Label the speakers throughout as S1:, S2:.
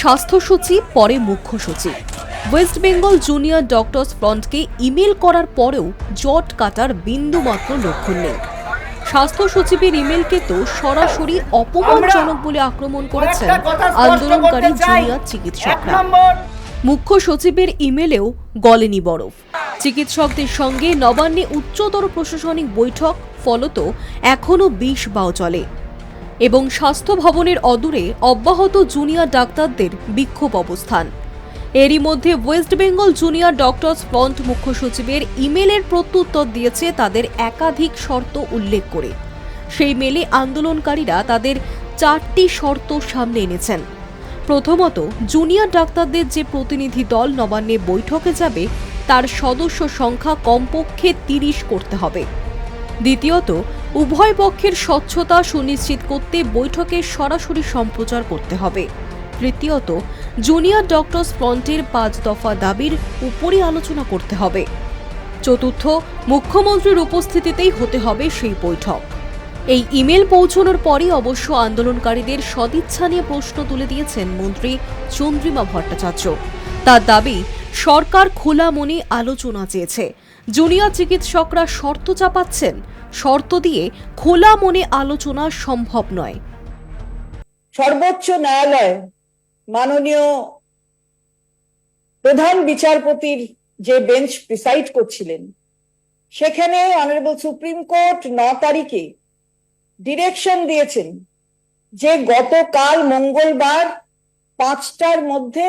S1: স্বাস্থ্য সচিব, পরে মুখ্য সচিব। ওয়েস্ট বেঙ্গল জুনিয়র ডক্টরস ফ্রন্টকে ইমেল করার পরেও জট কাটার বিন্দুমাত্র লক্ষণ নেই। স্বাস্থ্য সচিবের ইমেলকে তো সরাসরি অপমানজনক বলে আক্রমণ করেছেন আন্দোলনকারী জুনিয়র চিকিৎসকরা। মুখ্য সচিবের ইমেলেও গলেনি বরফ। চিকিৎসকদের সঙ্গে নবান্নে উচ্চতর প্রশাসনিক বৈঠক, ফলত এখনও ২০ বাও চলে এবং স্বাস্থ্য ভবনের অদূরে অব্যাহত জুনিয়র ডাক্তারদের বিক্ষোভ অবস্থান। এরই মধ্যে West Bengal junior doctors front মুখ্য সচিবের ইমেলের প্রত্যুত্তর দিয়েছে তাদের একাধিক শর্ত উল্লেখ করে। সেই মেলে আন্দোলনকারীরা তাদের ৪টি শর্ত সামনে এনেছেন। প্রথমত, জুনিয়র ডাক্তারদের যে প্রতিনিধি দল নবান্নে বৈঠকে যাবে তার সদস্য সংখ্যা কমপক্ষে ৩০ করতে হবে। দ্বিতীয়ত, উভয় পক্ষের স্বচ্ছতা সুনিশ্চিত করতে বৈঠকে সরাসরি সম্প্রচার করতে হবে। তৃতীয়ত, জুনিয়র ডক্টরস ফ্রন্টের ৫ দফা দাবির উপরই আলোচনা করতে হবে। চতুর্থ, মুখ্যমন্ত্রীর উপস্থিতিতেই হতে হবে সেই বৈঠক। এই ইমেল পৌঁছানোর পরই অবশ্য আন্দোলনকারীদের সদিচ্ছা নিয়ে প্রশ্ন তুলে দিয়েছেন মন্ত্রী চন্দ্রিমা ভট্টাচার্য। তার দাবি, সরকার খোলা মনে আলোচনা চেয়েছে, জুনিয়র চিকিৎসকরা শর্ত চাপাচ্ছেন, শর্ত দিয়ে খোলা মনে আলোচনা সম্ভব নয়।
S2: সর্বোচ্চ ন্যায়ালয় মাননীয় প্রধান বিচারপতির যে বেঞ্চ প্রিসাইড করছিলেন, সেখানে অনারেবল সুপ্রিম কোর্ট ৯ তারিখে ডিরেকশন দিয়েছেন যে গতকাল মঙ্গলবার ৫টার মধ্যে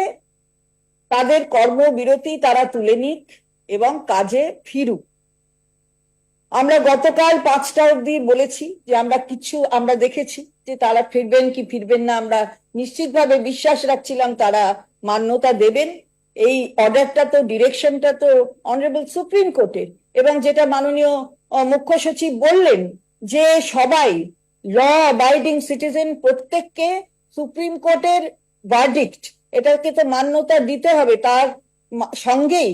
S2: তাদের কর্মবিরতি তারা তুলে নিক এবং কাজে ফিরুক। আমরা গতকাল ৫টা অবধি বলেছি যে আমরা দেখেছি যে তারা ফিরবেন কি ফিরবেন না। আমরা নিশ্চিতভাবে বিশ্বাস রাখছিলাম তারা মান্যতা দেবেন। এই অর্ডারটা তো, ডিরেকশনটা তো অনারেবল সুপ্রিম কোর্টের, এবং যেটা মাননীয় মুখ্য সচিব বললেন যে সবাই ল অ্যাবাইডিং সিটিজেন, প্রত্যেককে সুপ্রিম কোর্টের ভার্ডিক্ট এটাকে তো মান্যতা দিতে হবে, তার সঙ্গেই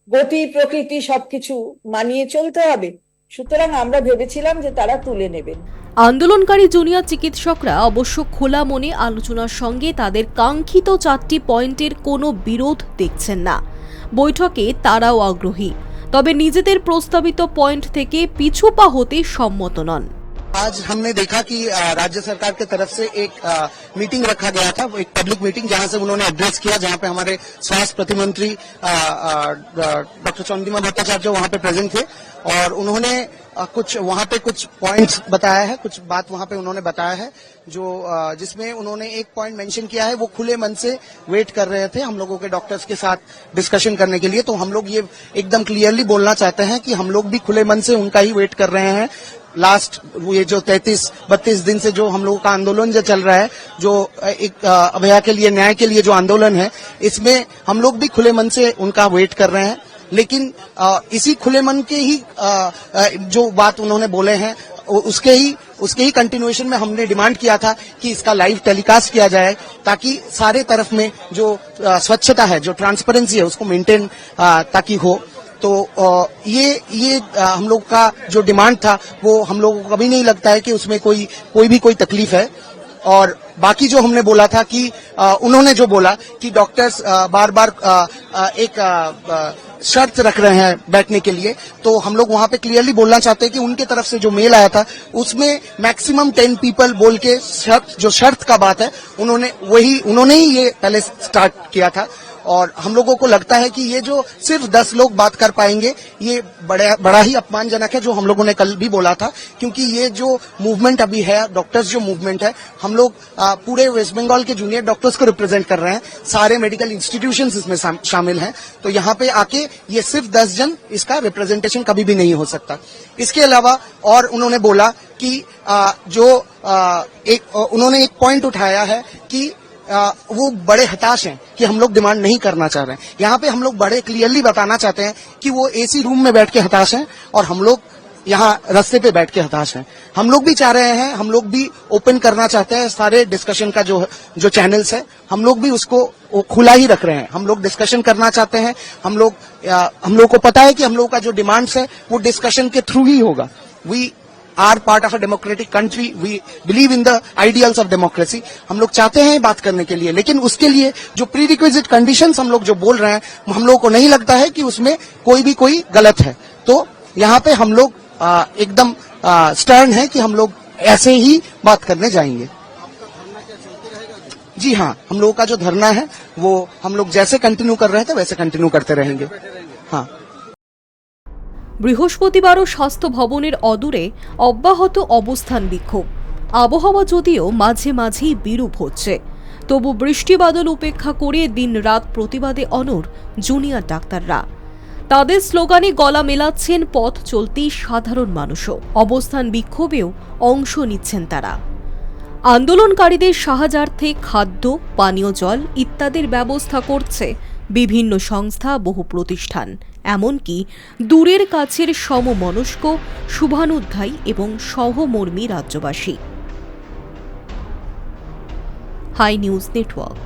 S2: গতি প্রকৃতি সবকিছু মানিয়ে চলতে হবে। সুতরাং আমরা ভেবেছিলাম যে তারা তুলে নেবেন।
S1: আন্দোলনকারী জুনিয়র চিকিৎসকরা অবশ্য খোলা মনে আলোচনার সঙ্গে তাদের কাঙ্ক্ষিত ৪টি পয়েন্টের কোনো বিরোধ দেখছেন না। বৈঠকে তারাও আগ্রহী, তবে নিজেদের প্রস্তাবিত পয়েন্ট থেকে পিছু পা হতে সম্মত নন।
S3: आज हमने देखा कि राज्य सरकार की तरफ से एक मीटिंग रखा गया था, एक पब्लिक मीटिंग, जहां से उन्होंने एड्रेस किया, जहां पे हमारे स्वास्थ्य प्रतिमंत्री डॉक्टर चंद्रिमा भट्टाचार्य वहां पे प्रेजेंट थे और उन्होंने वहां पे कुछ पॉइंट्स बताया है, कुछ बात वहां पे उन्होंने बताया है जो जिसमें उन्होंने एक पॉइंट मेंशन किया है, वो खुले मन से वेट कर रहे थे हम लोगों के डॉक्टर्स के साथ डिस्कशन करने के लिए। तो हम लोग ये एकदम क्लियरली बोलना चाहते हैं कि हम लोग भी खुले मन से उनका ही वेट कर रहे हैं। लास्ट ये जो 33-32 दिन से जो हम लोगों का आंदोलन जो चल रहा है, जो एक अभया के लिए, न्याय के लिए जो आंदोलन है, इसमें हम लोग भी खुले मन से उनका वेट कर रहे हैं। लेकिन इसी खुले मन के ही जो बात उन्होंने बोले हैं, उसके ही कंटिन्यूएशन में हमने डिमांड किया था कि इसका लाइव टेलीकास्ट किया जाए, ताकि सारे तरफ में जो स्वच्छता है, जो ट्रांसपेरेंसी है, उसको मेंटेन ताकि हो। तो ये हम लोग का जो डिमांड था, वो हम लोगों को कभी नहीं लगता है कि उसमें कोई तकलीफ है। और बाकी जो हमने बोला था कि उन्होंने जो बोला कि डॉक्टर्स बार बार एक शर्त रख रहे हैं बैठने के लिए, तो हम लोग वहां पे क्लियरली बोलना चाहते हैं कि उनके तरफ से जो मेल आया था उसमें मैक्सिमम 10 पीपल बोल के जो शर्त का बात है, उन्होंने ही ये पहले स्टार्ट किया था। और हम लोगों को लगता है कि ये जो सिर्फ 10 लोग बात कर पाएंगे, ये बड़ा ही अपमानजनक है, जो हम लोगों ने कल भी बोला था। क्योंकि ये जो मूवमेंट अभी है, डॉक्टर्स जो मूवमेंट है, हम लोग पूरे वेस्ट बंगाल के जूनियर डॉक्टर्स को रिप्रेजेंट कर रहे हैं, सारे मेडिकल इंस्टीट्यूशंस इसमें शामिल हैं। तो यहाँ पे आके ये सिर्फ 10 जन, इसका रिप्रेजेंटेशन कभी भी नहीं हो सकता। इसके अलावा और उन्होंने बोला कि उन्होंने एक पॉइंट उठाया है कि वो बड़े हताश हैं कि हम लोग डिमांड नहीं करना चाह रहे हैं। यहाँ पे हम लोग बड़े क्लियरली बताना चाहते हैं कि वो एसी रूम में बैठ के हताश हैं और हम लोग यहाँ रास्ते पे बैठ के हताश हैं। हम लोग भी चाह रहे हैं, हम लोग भी ओपन करना चाहते हैं सारे डिस्कशन का जो चैनल्स है, हम लोग भी उसको खुला ही रख रहे हैं। हम लोग डिस्कशन करना चाहते हैं। हम लोग को पता है कि हम लोग का जो डिमांड्स है वो डिस्कशन के थ्रू ही होगा। Are part of a democratic country, we believe in the ideals of democracy. हम लोग चाहते हैं बात करने के लिए, लेकिन उसके लिए जो प्री रिक्विजिट कंडीशंस हम लोग जो बोल रहे हैं, हम लोगों को नहीं लगता है कि उसमें कोई गलत है। तो यहाँ पे हम लोग एकदम स्टर्न है कि हम लोग ऐसे ही बात करने जाएंगे। जी हाँ, हम लोगों का जो धरना है वो हम लोग जैसे कंटिन्यू कर रहे थे वैसे कंटिन्यू करते रहेंगे। हाँ।
S1: বৃহস্পতিবারও স্বাস্থ্য ভবনের অদূরে অব্যাহত অবস্থান বিক্ষোভ। আবহাওয়া যদিও মাঝে মাঝেই বিরূপ হচ্ছে, তবু বৃষ্টি বাদল উপেক্ষা করে দিনরাত প্রতিবাদে অনড় জুনিয়র ডাক্তাররা। তাদের স্লোগানে গলা মেলাচ্ছেন পথ চলতি সাধারণ মানুষও। অবস্থান বিক্ষোভেও অংশ নিচ্ছেন তারা। আন্দোলনকারীদের সাহায্যার্থে খাদ্য, পানীয় জল ইত্যাদির ব্যবস্থা করছে বিভিন্ন সংস্থা, বহু প্রতিষ্ঠান, এমনকি দূরের কাছের সমমনস্ক শুভানুধ্যায়ী এবং সহমর্মী রাজ্যবাসী। High news network.